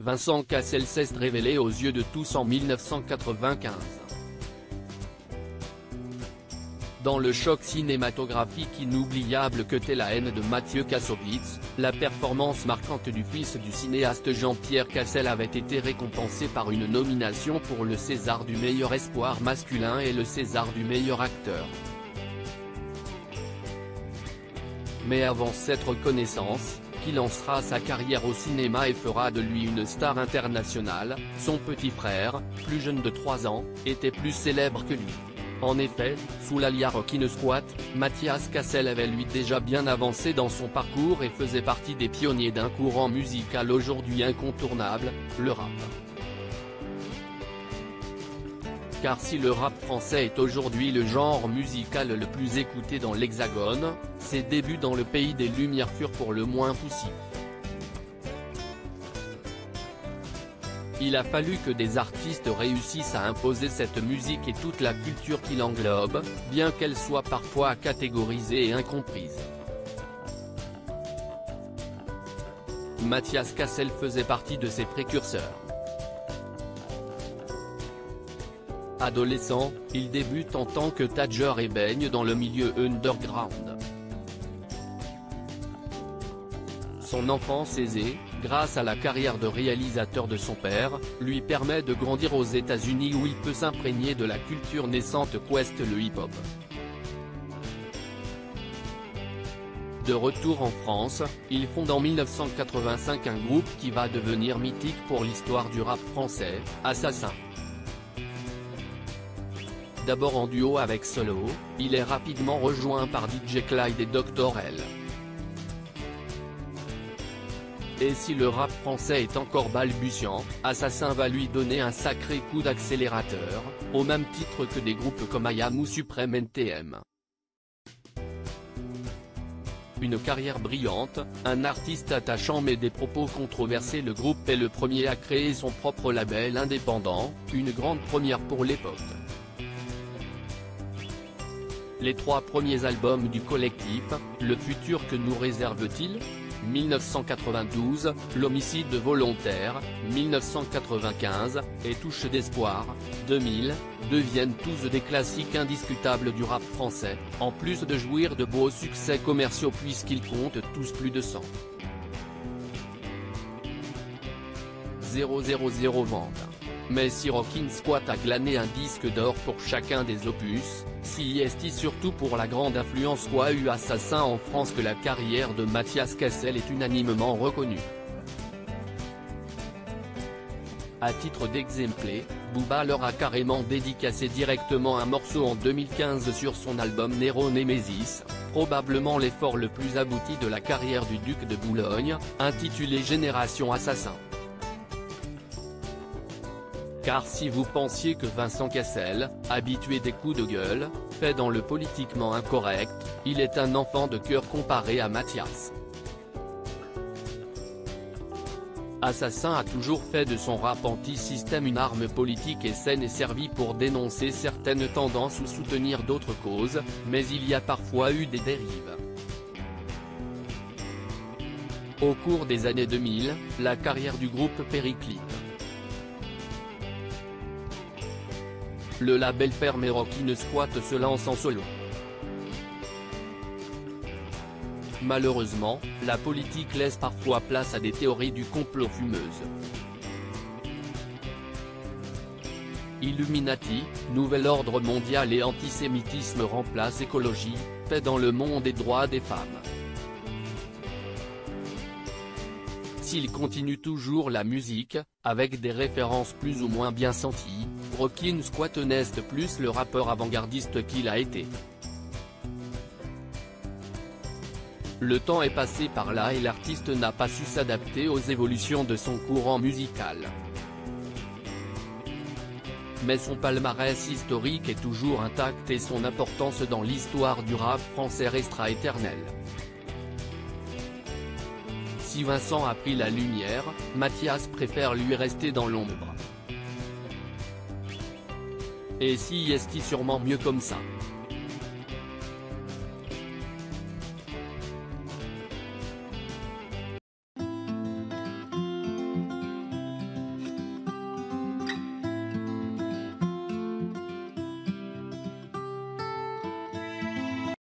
Vincent Cassel s'est révélé aux yeux de tous en 1995. Dans le choc cinématographique inoubliable que t'est La haine de Mathieu Kassovitz, la performance marquante du fils du cinéaste Jean-Pierre Cassel avait été récompensée par une nomination pour le César du meilleur espoir masculin et le César du meilleur acteur. Mais avant cette reconnaissance, qui lancera sa carrière au cinéma et fera de lui une star internationale, son petit frère, plus jeune de 3 ans, était plus célèbre que lui. En effet, sous l'alias Rockin' Squat, Mathias Cassel avait lui déjà bien avancé dans son parcours et faisait partie des pionniers d'un courant musical aujourd'hui incontournable, le rap. Car si le rap français est aujourd'hui le genre musical le plus écouté dans l'Hexagone, ses débuts dans le pays des Lumières furent pour le moins poussifs. Il a fallu que des artistes réussissent à imposer cette musique et toute la culture qui l'englobe, bien qu'elle soit parfois catégorisée et incomprise. Mathias Cassel faisait partie de ces précurseurs. Adolescent, il débute en tant que tadger et baigne dans le milieu underground. Son enfance aisée, grâce à la carrière de réalisateur de son père, lui permet de grandir aux États-Unis où il peut s'imprégner de la culture naissante qu'ouest le hip-hop. De retour en France, il fonde en 1985 un groupe qui va devenir mythique pour l'histoire du rap français, Assassin. D'abord en duo avec Solo, il est rapidement rejoint par DJ Clyde et Dr L. Et si le rap français est encore balbutiant, Assassin va lui donner un sacré coup d'accélérateur, au même titre que des groupes comme IAM ou Supreme NTM. Une carrière brillante, un artiste attachant mais des propos controversés, le groupe est le premier à créer son propre label indépendant, une grande première pour l'époque. Les 3 premiers albums du collectif, Le futur que nous réserve-t-il ? 1992, L'homicide volontaire, 1995, et Touche d'espoir, 2000, deviennent tous des classiques indiscutables du rap français, en plus de jouir de beaux succès commerciaux puisqu'ils comptent tous plus de 100 000 ventes. Mais si Rockin' Squat a glané un disque d'or pour chacun des opus, si est surtout pour la grande influence qu'a eu Assassin en France que la carrière de Mathias Cassel est unanimement reconnue. À titre d'exemple, Booba leur a carrément dédicacé directement un morceau en 2015 sur son album Nero Nemesis, probablement l'effort le plus abouti de la carrière du duc de Boulogne, intitulé Génération Assassin. Car si vous pensiez que Vincent Cassel, habitué des coups de gueule, fait dans le politiquement incorrect, il est un enfant de cœur comparé à Mathias. Assassin a toujours fait de son rap anti-système une arme politique et saine et servi pour dénoncer certaines tendances ou soutenir d'autres causes, mais il y a parfois eu des dérives. Au cours des années 2000, la carrière du groupe périclite. Le label ferme et Rockin' Squat se lance en solo. Malheureusement, la politique laisse parfois place à des théories du complot fumeuses. Illuminati, nouvel ordre mondial et antisémitisme remplacent écologie, paix dans le monde et droits des femmes. S'il continue toujours la musique, avec des références plus ou moins bien senties, Rockin' Squat n'est plus le rappeur avant-gardiste qu'il a été. Le temps est passé par là et l'artiste n'a pas su s'adapter aux évolutions de son courant musical. Mais son palmarès historique est toujours intact et son importance dans l'histoire du rap français restera éternelle. Si Vincent a pris la lumière, Mathias préfère lui rester dans l'ombre. Et si est sûrement mieux comme ça.